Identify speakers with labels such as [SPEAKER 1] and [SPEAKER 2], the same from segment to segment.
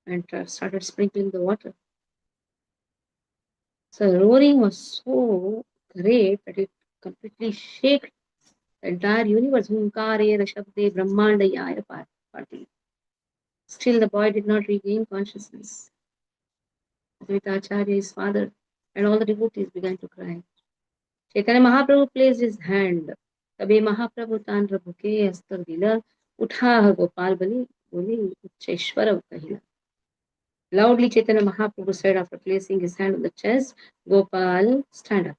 [SPEAKER 1] and started sprinkling the water. So the roaring was so great that it completely shook the entire universe. Hunkare, Rashabde, Brahmanda, Yaya Party. Still, the boy did not regain consciousness. Advaita Acharya, his father, and all the devotees began to cry. Chaitanya Mahaprabhu placed his hand. तबे महाप्रभु तांड्र भुके अस्तर दिला उठा गोपाल बलि बोले उच्चेश्वर कहिला. Loudly Chaitanya Mahaprabhu said after placing his hand on the chest, Gopal, stand up.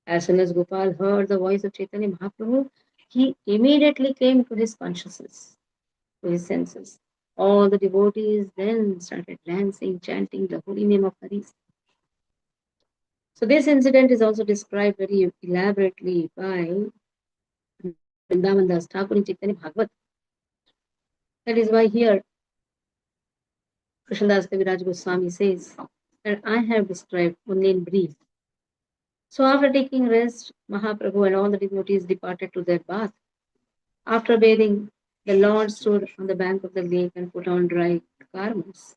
[SPEAKER 1] As soon as Gopal heard the voice of Chaitanya Mahaprabhu, he immediately came to his consciousness, to his senses. All the devotees then started dancing, chanting the holy name of Hari. So this incident is also described very elaborately by Vrindavan Das Thakur in Chaitanya Bhagavat. That is why here Krishnadas Kaviraj Goswami says that I have described only in brief. So after taking rest, Mahaprabhu and all the devotees departed to their bath. After bathing, the Lord stood on the bank of the lake and put on dry garments.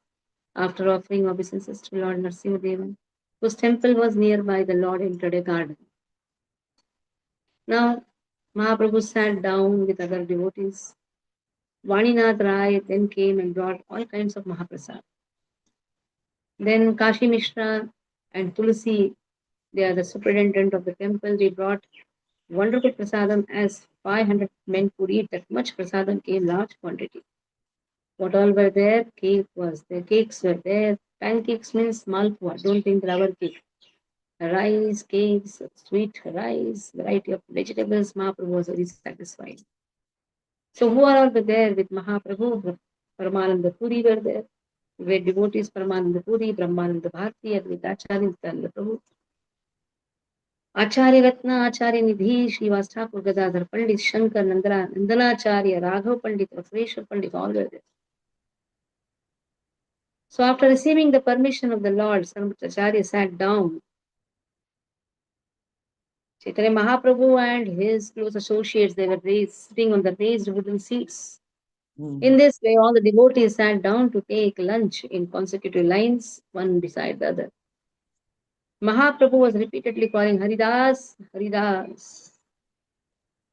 [SPEAKER 1] After offering obeisances to Lord Narasimhadevan, whose temple was nearby, the Lord entered a garden. Now, Mahaprabhu sat down with other devotees. Vaninath Rai then came and brought all kinds of Mahaprasad. Then Kashi Mishra and Tulsi, they are the superintendent of the temple, they brought wonderful prasadam as 500 men could eat. That much prasadam came large quantity. What all were there? Cake was there, cakes were there. Pancakes means malpua, don't think rubber cake. Rice, cakes, sweet rice, variety of vegetables. Mahaprabhu was very satisfied. So who are all there with Mahaprabhu? Paramananda Puri were there. Great devotees, Paramananda Puri, Brahmananda Bharati, Advaita Acharya, Nityananda Prabhu. Acharya Ratna, Acharya Nidhi, Srivas Thakur, Gadadhar Pandit, Shankar, Nandanacharya, Raghav Pandit, Rafreshwar Pandit, all were there. So after receiving the permission of the Lord, Sarvacharya sat down. Chaitanya Mahaprabhu and his close associates, they were sitting on the raised wooden seats. In this way, all the devotees sat down to take lunch in consecutive lines, one beside the other. Mahaprabhu was repeatedly calling Haridas, Haridas.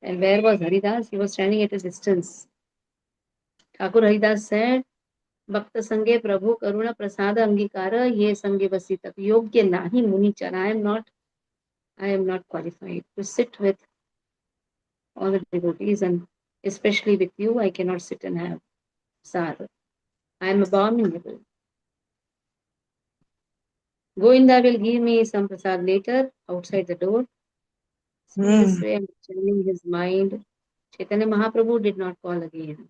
[SPEAKER 1] And where was Haridas? He was standing at a distance. Thakur Haridas said, Bhakta Sange Prabhu Karuna Prasada Angikara Ye Sange Vasitak Yogya Nahi Munichar. I am not qualified to sit with all the devotees, and especially with you, I cannot sit and have prasad. I am abominable. Govinda will give me some prasad later outside the door. So in this way, I'm changing his mind. Chaitanya Mahaprabhu did not call again.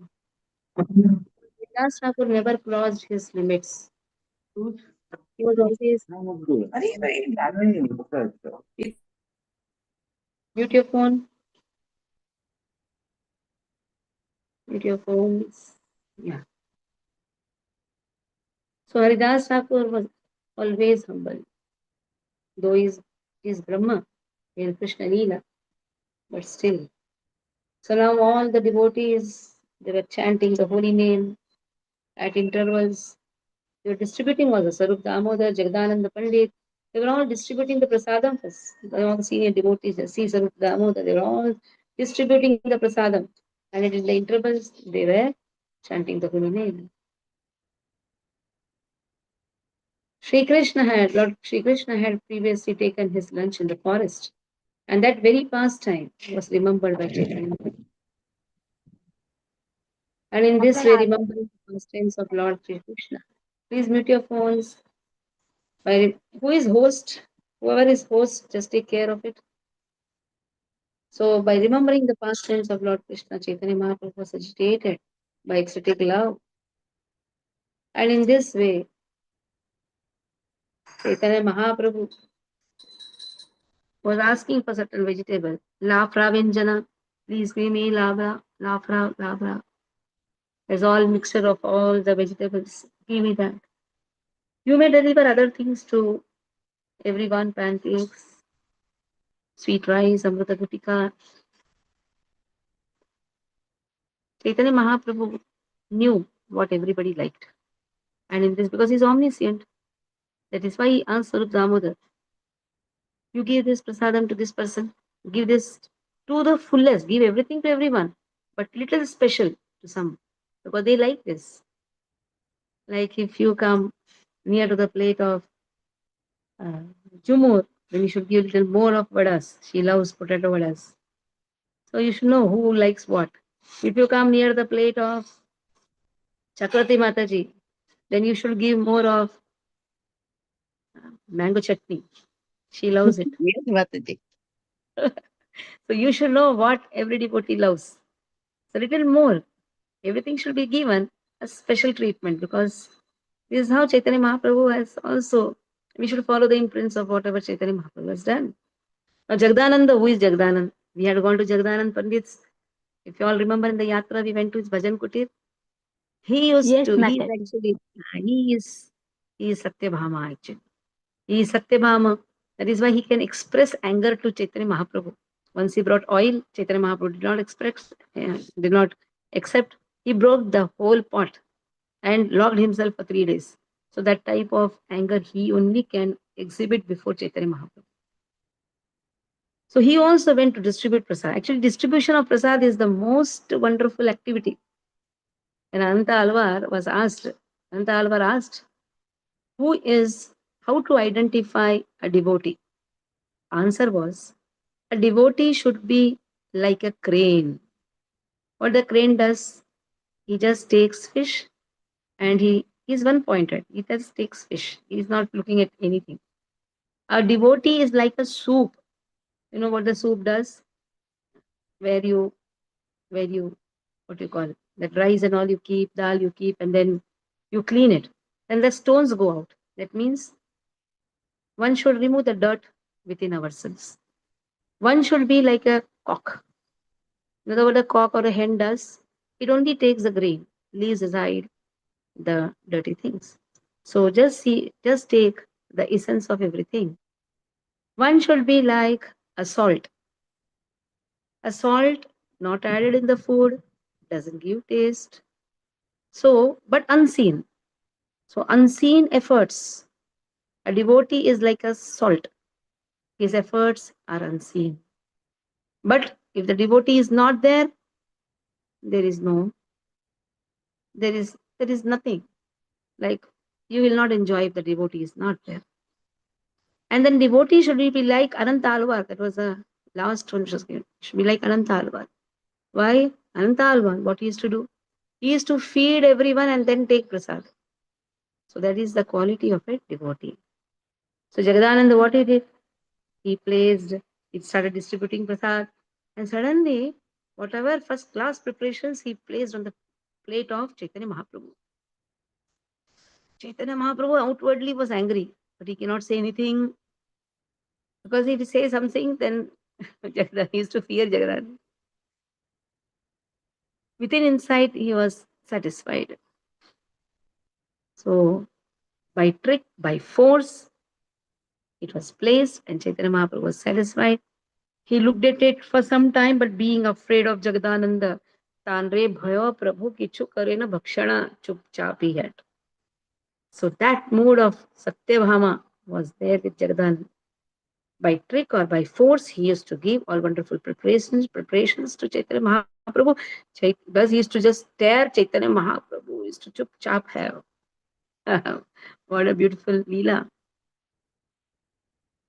[SPEAKER 1] Vilas Thakur never crossed his limits. He was always. Mute your phone. Mute your phones. Yeah. So Haridas Thakur was always humble. Though he is Brahma in Krishna Leela, but still. So now all the devotees, they were chanting the holy name at intervals. They were distributing also Sarup Damodar, Jagadananda Pandit. They were all distributing the prasadam first. All the senior devotees, they see Sarup Damodar, they were all distributing the prasadam. And in the intervals, they were chanting the holy name. Lord Sri Krishna had previously taken his lunch in the forest. And that very pastime was remembered by Chaitanya. And in this way, remembering the pastimes of Lord Sri Krishna. Please mute your phones. Who is host? Whoever is host, just take care of it. So by remembering the pastimes of Lord Krishna, Chaitanya Mahaprabhu was agitated by ecstatic love. And in this way, Chaitanya Mahaprabhu was asking for certain vegetable. Lafra Vinjana, please give me lafra. There's all mixture of all the vegetables. Give me that. You may deliver other things to everyone, pancakes, sweet rice, amrita gutika. Chaitanya Mahaprabhu knew what everybody liked. And in this, because he's omniscient, that is why he asked Sarup Damodar, you give this prasadam to this person, give this to the fullest, give everything to everyone, but little special to some, because they like this. Like if you come near to the plate of uh, Jumur, then you should give little more of vadas. She loves potato vadas. So you should know who likes what. If you come near the plate of Chakrati Mataji, then you should give more of mango chutney. She loves it.
[SPEAKER 2] Yes, Mataji.
[SPEAKER 1] So you should know what every devotee loves. So little more. Everything should be given a special treatment, because this is how Chaitanya Mahaprabhu has also, we should follow the imprints of whatever Chaitanya Mahaprabhu has done. Now Jagdananda, who is Jagdanand? We had gone to Jagdanand Pandit's. If you all remember in the yatra, we went to his bhajan kutir. He used
[SPEAKER 2] Yes,
[SPEAKER 1] to, he is
[SPEAKER 2] Mataji.
[SPEAKER 1] actually, he is, he is Satyabhama actually. He is Satyabhama. That is why he can express anger to Chaitanya Mahaprabhu. Once he brought oil, Chaitanya Mahaprabhu did not accept. He broke the whole pot and locked himself for 3 days. So that type of anger he only can exhibit before Chaitanya Mahaprabhu. So he also went to distribute prasad. Actually, distribution of prasad is the most wonderful activity. And Ananta Alvar asked, who is, how to identify a devotee? Answer was, a devotee should be like a crane. What the crane does, he just takes fish and he's one pointed. He just takes fish. He's not looking at anything. A devotee is like a soup. You know what the soup does? Where you, what do you call it? That rice and all you keep, dal you keep, and then you clean it. Then the stones go out. That means one should remove the dirt within ourselves. One should be like a cock. You know what a cock or a hen does? It only takes the grain, leaves aside the dirty things. So just take the essence of everything. One should be like a salt. A salt not added in the food doesn't give taste. So, but unseen. So, unseen efforts. A devotee is like a salt. His efforts are unseen. But if the devotee is not there, there is no, there is nothing. Like you will not enjoy if the devotee is not there. And then devotee should be like Ananta Alvar. That was the last one which was given. Should be like Ananta Alvar. Why? Ananta Alvar, what he used to do? He used to feed everyone and then take prasad. So that is the quality of a devotee. So Jagadananda, what he did? He placed, it started distributing prasad, and suddenly, whatever first class preparations he placed on the plate of Chaitanya Mahaprabhu. Chaitanya Mahaprabhu outwardly was angry, but he cannot say anything, because if he says something, then Jagadan he used to fear Jagadan. Within inside, he was satisfied. So, by trick, by force, it was placed, and Chaitanya Mahaprabhu was satisfied. He looked at it for some time, but being afraid of Jagadananda, Tanre bhayo prabhu kichu kare na bhakshana chupchap he had. So that mood of Satyabhama was there with Jagadananda. By trick or by force, he used to give all wonderful preparations to Chaitanya Mahaprabhu. Thus he used to just stare Chaitanya Mahaprabhu, used to chup chap have. What a beautiful Leela.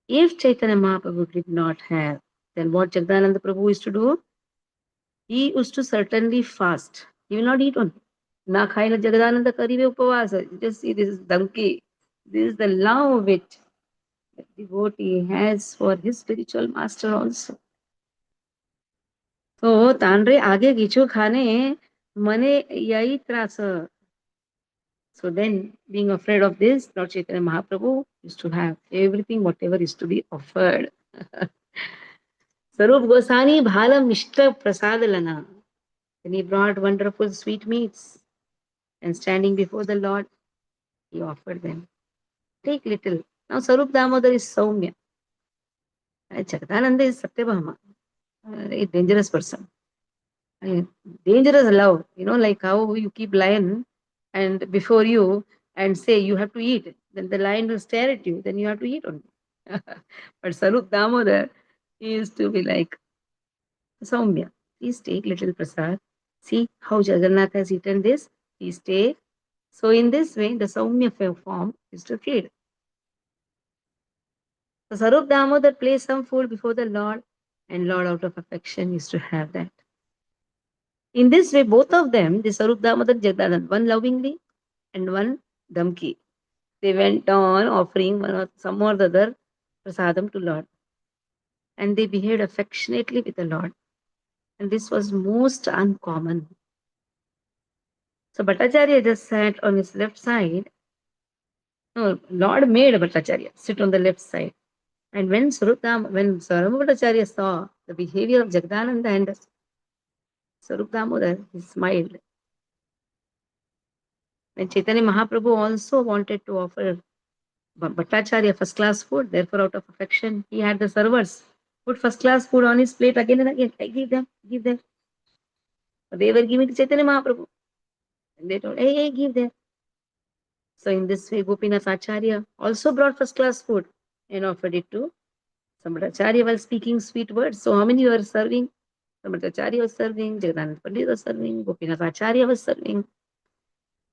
[SPEAKER 1] If Chaitanya Mahaprabhu did not have, then what Jagdananda Prabhu used to do? He used to certainly fast. He will not eat only. Na khaila Jagadananda karive upavasa. Just see, this is donkey. This is the love which the devotee has for his spiritual master also. तो तांडरे आगे गिचो खाने मने यही त्रास. So then, being afraid of this, Lord Chaitanya Mahaprabhu used to have everything, whatever is to be offered. Sarup Gosani Bhalam Mishta Prasadalana. Then he brought wonderful sweetmeats, and standing before the Lord, he offered them. Take little. Now Sarup Damodar is Saumya. Jagadananda is Satyabhama. A dangerous person. Dangerous love. Like how you keep lion and before you and say you have to eat, then the lion will stare at you, then you have to eat only. But Sarup Damodar, he used to be like, Soumya, please take little prasad. See how Jagannath has eaten this. Please take. So in this way, the Soumya form is to feed. So Sarup Damodar placed some food before the Lord, and Lord out of affection used to have that. In this way, both of them, the Sarup Damodar Jagannath, one lovingly and one dhamki, they went on offering one or some or the other prasadam to Lord. And they behaved affectionately with the Lord. And this was most uncommon. So Bhattacharya just sat on his left side. No, Lord made Bhattacharya sit on the left side. And when Sarvabhauma Bhattacharya saw the behavior of Jagdananda and Sarup Damodar, he smiled. When Chaitanya Mahaprabhu also wanted to offer Bhattacharya first class food, therefore, out of affection, he had the servers put first class food on his plate again and again. I give them, give them. But they were giving to Chaitanya Mahaprabhu. And they told, hey, hey, give them. So, in this way, Gopinath Acharya also brought first class food and offered it to Samrat while speaking sweet words. So, how many were serving? Samrat was serving, Jagannath Pandit was serving, Gopinath Acharya was serving.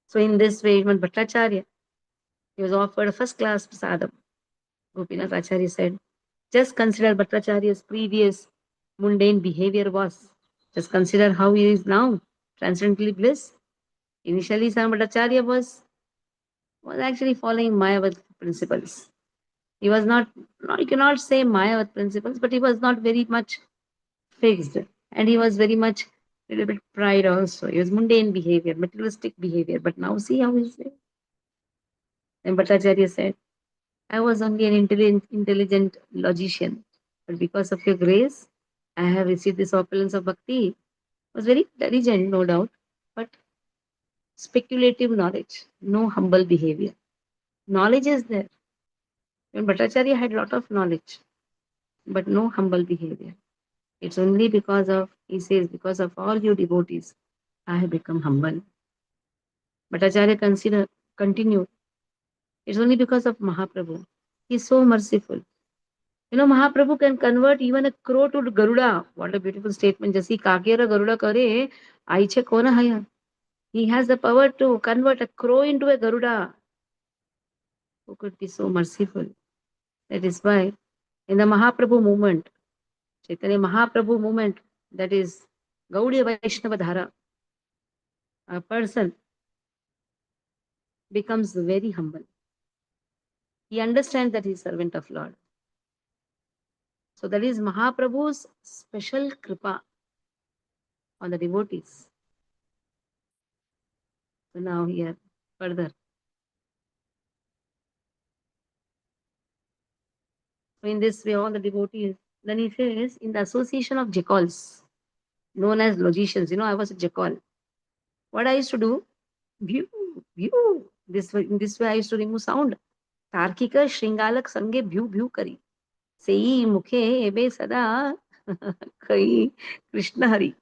[SPEAKER 1] So, in this way, even Bhattacharya, he was offered a first class prasadam. Gopinath Acharya said, just consider Bhattacharya's previous mundane behavior was. Just consider how he is now, transcendently bliss. Initially, Sam Bhattacharya was actually following Mayavad principles. He was not, you cannot say Mayavad principles, but he was not very much fixed. And he was very much a little bit pride also. He was mundane behavior, materialistic behavior. But now see how he is. And Bhattacharya said, I was only an intelligent logician, but because of your grace, I have received this opulence of bhakti. It was very intelligent, no doubt, but speculative knowledge, no humble behavior. Knowledge is there. Even Bhattacharya had a lot of knowledge, but no humble behavior. It's only because of, he says, because of all you devotees, I have become humble. Bhattacharya continued, it's only because of Mahaprabhu. He is so merciful. You know, Mahaprabhu can convert even a crow to Garuda. What a beautiful statement. Jasi kakera Garuda kare, aiche kona haya. He has the power to convert a crow into a Garuda. Who could be so merciful? That is why in the Mahaprabhu movement, Chaitanya Mahaprabhu movement, that is Gaudiya Vaishnava Dhara, a person becomes very humble. He understands that he is servant of Lord. So that is Mahaprabhu's special kripa on the devotees. So now here further. So in this way, all the devotees. Then he says, in the association of jackals, known as logicians, you know, I was a jackal. What I used to do, view, view. In this way, I used to remove sound. Tarkika Shringalak Sange Bhu Bhu Kari. Sei Mukhe Ebe Sada Kai Krishna Hari.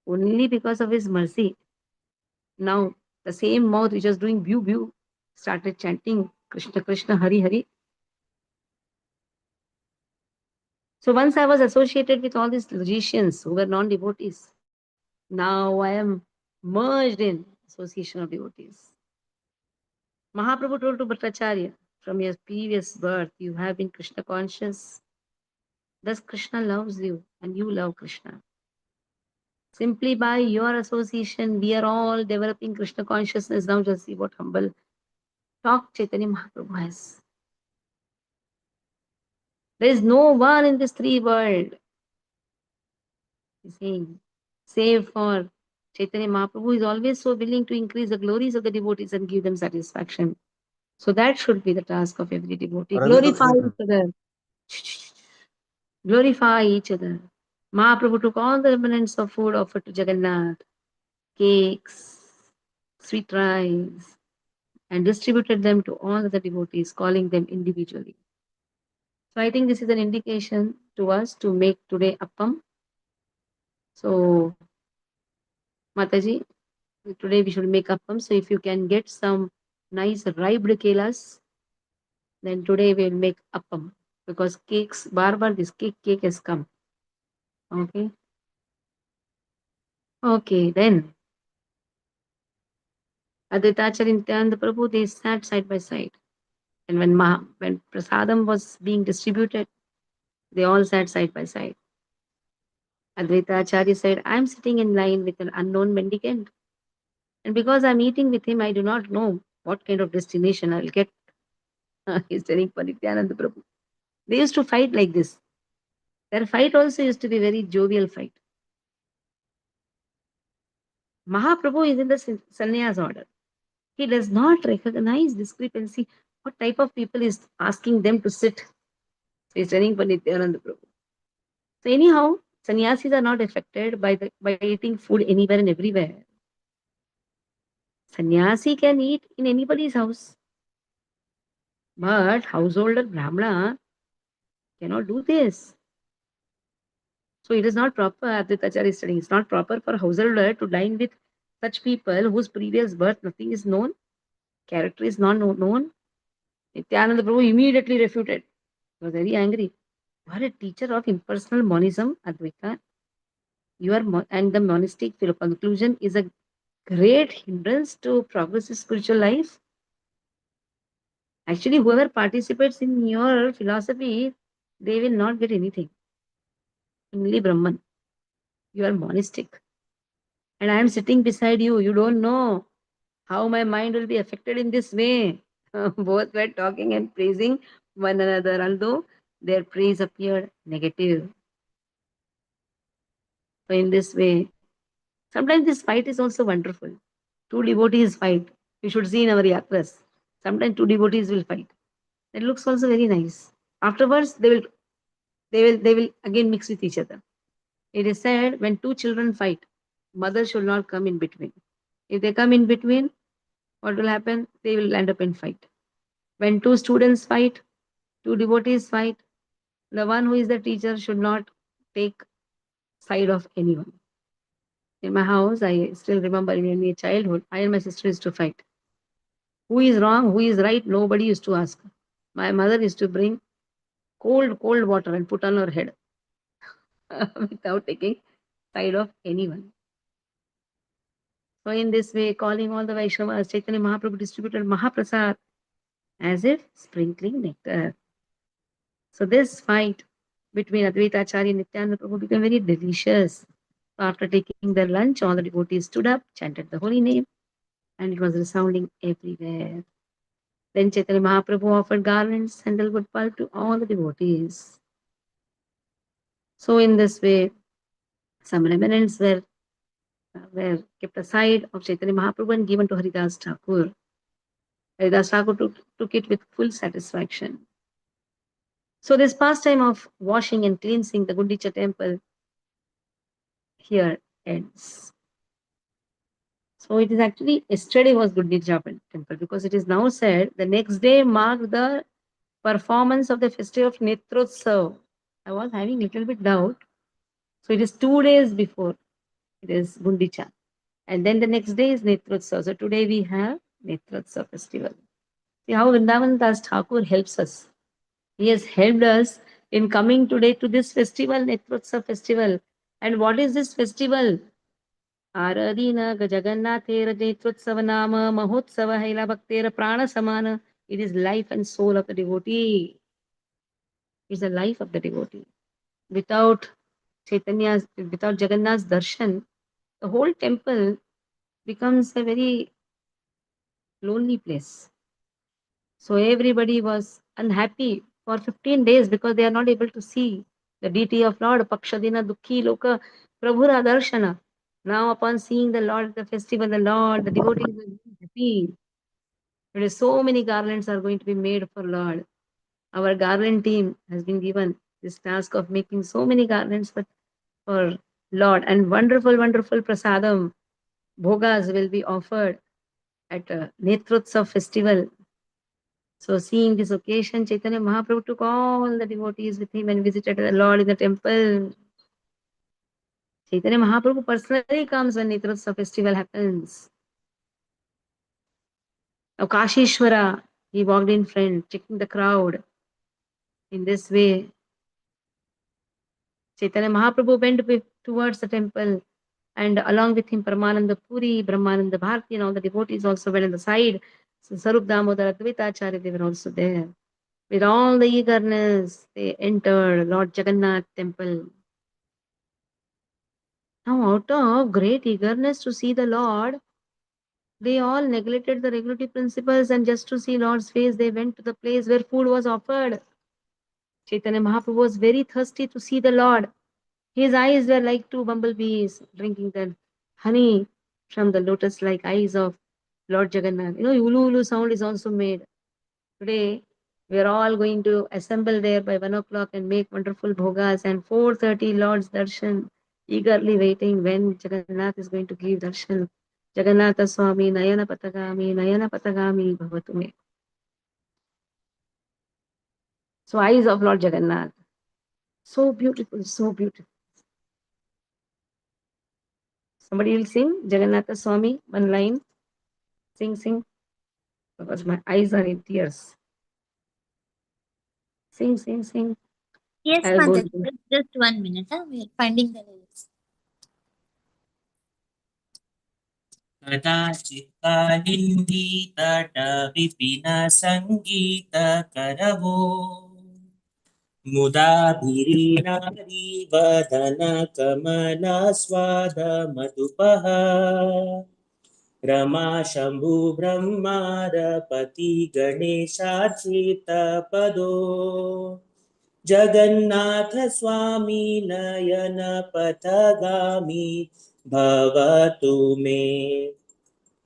[SPEAKER 1] Only because of his mercy. Now, the same mouth which was doing Bhu Bhu started chanting Krishna Krishna Hari Hari. So once I was associated with all these logicians who were non-devotees. Now I am merged in association of devotees. Mahaprabhu told to Bhattacharya, from your previous birth, you have been Krishna conscious. Thus Krishna loves you and you love Krishna. Simply by your association, we are all developing Krishna consciousness. Now just see what humble talk Chaitanya Mahaprabhu has. There is no one in this three world, he's saying, save for Chaitanya Mahaprabhu is always so willing to increase the glories of the devotees and give them satisfaction. So that should be the task of every devotee. Glorify each other. Glorify each other. Mahaprabhu took all the remnants of food offered to Jagannath, cakes, sweet rice, and distributed them to all the devotees, calling them individually. So I think this is an indication to us to make today appam. So Mataji, today we should make appam. So if you can get some nice ribed kelas. Then today we'll make appam because cakes, bar bar this cake has come. Okay. Okay, then Advaitacharya and Nityananda Prabhu, they sat side by side. And when prasadam was being distributed, they all sat side by side. Advaitacharya said, I'm sitting in line with an unknown mendicant. And because I'm eating with him, I do not know what kind of destination I'll get. He's telling Nityananda Prabhu. They used to fight like this. Their fight also used to be very jovial fight. Mahaprabhu is in the sannyas order. He does not recognize discrepancy. What type of people is asking them to sit? So he's telling Nityananda Prabhu. So anyhow, sannyasis are not affected by eating food anywhere and everywhere. Sannyasi can eat in anybody's house, but householder Brahmana cannot do this. So it is not proper, Advaitacharya is studying, it's not proper for householder to dine with such people whose previous birth nothing is known, character is not known. Nityananda Prabhu immediately refuted. He was very angry. You are a teacher of impersonal monism, Advaita. And the monastic conclusion is a great hindrance to progress in spiritual life. Actually, whoever participates in your philosophy, they will not get anything. Only Brahman. You are monastic. And I am sitting beside you. You don't know how my mind will be affected in this way. Both were talking and praising one another, although their praise appeared negative. So, in this way, sometimes this fight is also wonderful. Two devotees fight. You should see in our yatras. Sometimes two devotees will fight. It looks also very nice. Afterwards, they will again mix with each other. It is said when two children fight, mother should not come in between. If they come in between, what will happen? They will end up in fight. When two students fight, two devotees fight, the one who is the teacher should not take side of anyone. In my house, I still remember in my childhood, I and my sister used to fight. Who is wrong, who is right, nobody used to ask. My mother used to bring cold water and put on her head without taking side of anyone. So in this way, calling all the Vaishnavas, Chaitanya Mahaprabhu distributed Mahaprasad as if sprinkling nectar. So this fight between Advaita Acharya and Nityananda Prabhu became very delicious. So after taking their lunch, all the devotees stood up, chanted the holy name, and it was resounding everywhere. Then Chaitanya Mahaprabhu offered garlands, sandalwood pulp to all the devotees. So in this way, some remnants were kept aside of Chaitanya Mahaprabhu and given to Haridas Thakur. Haridas Thakur took it with full satisfaction. So this pastime of washing and cleansing the Gundicha temple here ends. So it is actually yesterday was Gundicha temple because it is now said the next day marked the performance of the festival of Netrotsav. I was having little bit doubt. So it is 2 days before it is Gundicha. And then the next day is Netrotsav. So today we have Netrotsav festival. See how Vrindavan Das Thakur helps us. He has helped us in coming today to this festival, Netrotsav festival. And what is this festival? Aradina Jagannath Devasthanam Mahotsava Haila Bhaktera Prana Samana. It is life and soul of the devotee. It's the life of the devotee. Without without Jagannath's darshan, the whole temple becomes a very lonely place. So everybody was unhappy for 15 days because they are not able to see the deity of Lord. Pakshadina Dukhi Loka Prabhura Darshana. Now upon seeing the Lord at the festival, the Lord, the devotees are happy. There is so many garlands are going to be made for Lord. Our garland team has been given this task of making so many garlands for Lord. And wonderful, wonderful prasadam, bhogas will be offered at Netrotsav festival. So seeing this occasion, Chaitanya Mahaprabhu took all the devotees with him and visited the Lord in the temple. Chaitanya Mahaprabhu personally comes when Netrotsav festival happens. Now Kashishwara, he walked in front, checking the crowd. In this way, Chaitanya Mahaprabhu went towards the temple, and along with him Paramananda Puri, Brahmananda Bharati, and all the devotees also went on the side. So Sarup Damodar Advaitacharya, they were also there. With all the eagerness, they entered Lord Jagannath temple. Now, out of great eagerness to see the Lord, they all neglected the regulatory principles, and just to see Lord's face, they went to the place where food was offered. Chaitanya Mahaprabhu was very thirsty to see the Lord. His eyes were like two bumblebees drinking the honey from the lotus-like eyes of Lord Jagannath. You know, ulu ulu sound is also made. Today, we are all going to assemble there by 1 o'clock and make wonderful bhogas, and 4:30 Lord's darshan, eagerly waiting when Jagannath is going to give darshan. Jagannatha Swami Nayana Patagami Bhavatu Me. So eyes of Lord Jagannath. So beautiful, so beautiful. Somebody will sing Jagannatha Swami, one line. Sing, sing. Because my eyes are in tears. Sing, sing, sing.
[SPEAKER 2] Yes,
[SPEAKER 1] I'll go.
[SPEAKER 2] Mother. Just 1 minute. Huh? We are finding the lyrics.
[SPEAKER 3] कदाचित् कालिन्दी तट विपिन सङ्गीत करवो मुदाभिरीणारी वदन कमला स्वाद मधुपः रमा शम्भु ब्रह्मारपति गणेशार्चित पदो जगन्नाथ स्वामी नयन पथगामी भवतु मे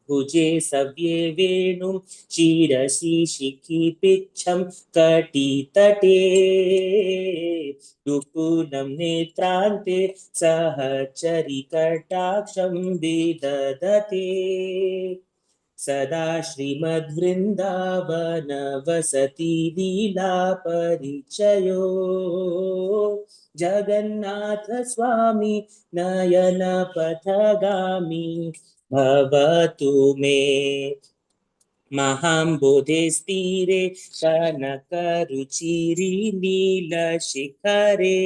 [SPEAKER 3] भुजे सव्ये वेणुं शिरसि शिखिपिच्छं कटितटे दुकुलं नेत्रान्ते सहचरिकटाक्षं विदधते सदा श्रीमद्वृन्दावन वसति लीला परिचयो जगन्नाथ स्वामी नयन पथगामी भवतु मे महाम्बोधेस्तीरे कनकरुचिरी नीलशिखरे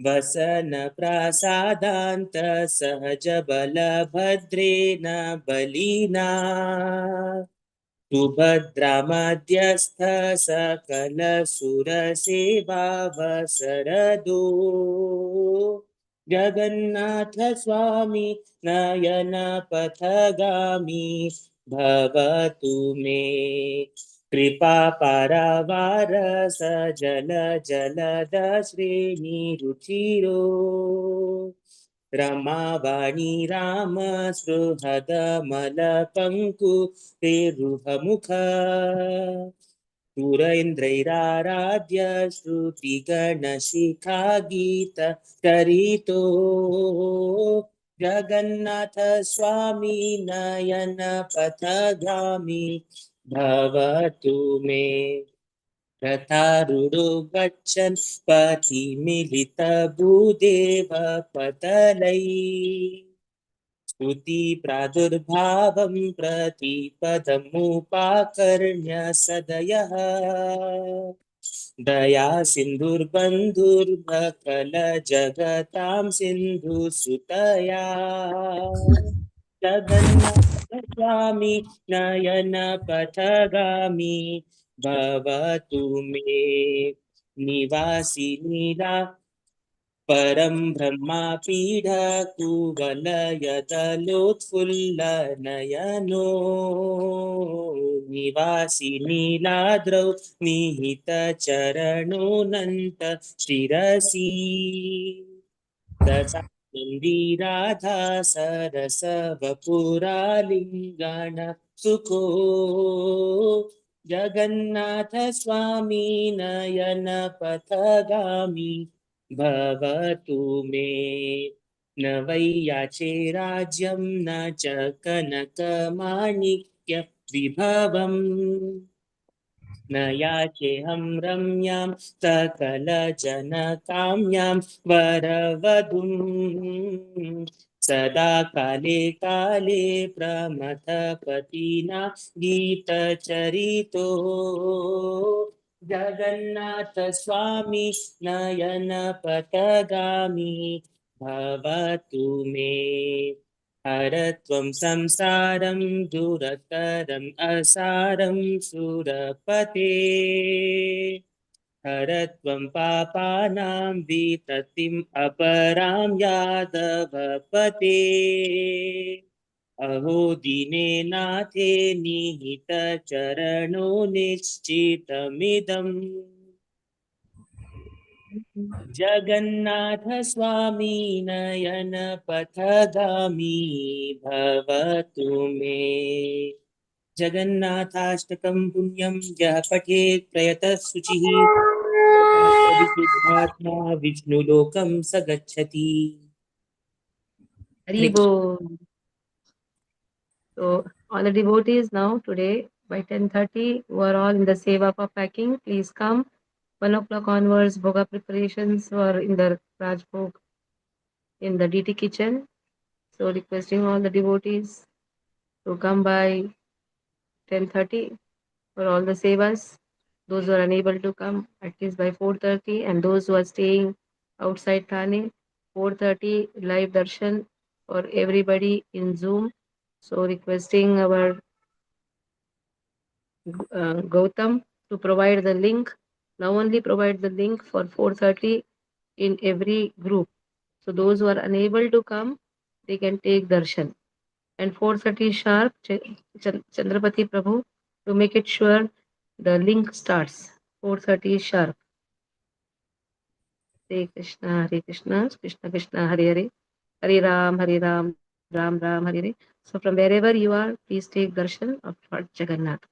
[SPEAKER 3] वसन प्रासादान्त सहज बलभद्रेण बलिना सुभद्रा मध्यस्थ सकल सुरसेवा वसरदो जगन्नाथ स्वामी नयन पथगामी भवतु मे कृपा पारावार सजल जलद श्रेणी रुचिरो रमावाणी राम सुहृद मलपङ्कु तेरुहमुख सुरेन्द्रैराराध्य श्रुतिगणशिखा गीत तरितो जगन्नाथ स्वामी नयन पथगामी भवतु मे रथारूढो गच्छन् पथिमिलित भूदेव पतलै स्तुति प्रादुर्भावं प्रतिपदमुपाकर्ण्य सदयः दया सिन्धुर्बन्धुर्भकल जगतां सिन्धुसुतया जगन्नाथ स्वामी नयन पथगामी भवतु मे निवासी नीला परं ब्रह्मा पीड कुवलयदलोत्फुल्लनयनो निवासी नीलाद्रौ निहितचरणोऽनन्त शिरसि दशानन्दी राधा सरस वपुरालिङ्गण सुखो जगन्नाथ स्वामी नयन पथगामी भवतु मे न वै याचे राज्यं न च कनकमाणिक्य विभवम् न याचेऽहं रम्यां सकलजनकाम्यां वरवधूं सदा काले काले प्रमथपतिना गीतचरितो जगन्नाथ स्वामी नयन पथगामी भवतु मे हरत्वं संसारं दुरतरम् असारं सुरपते हरत्वं पापानां विततिम् अपरां यादवपते अहो दीने नाथे निहितचरणो निश्चितमिदम् जगन्नाथ स्वामी नयन पथगामी भवतु मे जगन्नाथाष्टकं पुण्यं यः पठेत् प्रयतः शुचिः विशुद्धात्मा विष्णुलोकं स गच्छति
[SPEAKER 1] Hari Bol. So all the devotees now today by 10:30 who are all in the seva for packing, please come. 1 o'clock onwards, bhoga preparations were in the Rajbhog in the DT kitchen. So requesting all the devotees to come by 10:30 for all the sevas. Those who are unable to come at least by 4:30, and those who are staying outside Thane, 4:30 live darshan for everybody in Zoom. So requesting our Gautam to provide the link. Now only provide the link for 4:30 in every group. So those who are unable to come, they can take darshan. And 4:30 sharp, Chandrapati Prabhu, to make it sure the link starts. 4:30 sharp. Hare Krishna, Krishna Krishna, Hare Hare. Hare Ram, Ram Ram, Hare Hare. So from wherever you are, please take darshan of Lord Jagannath.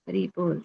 [SPEAKER 1] Hare Bol.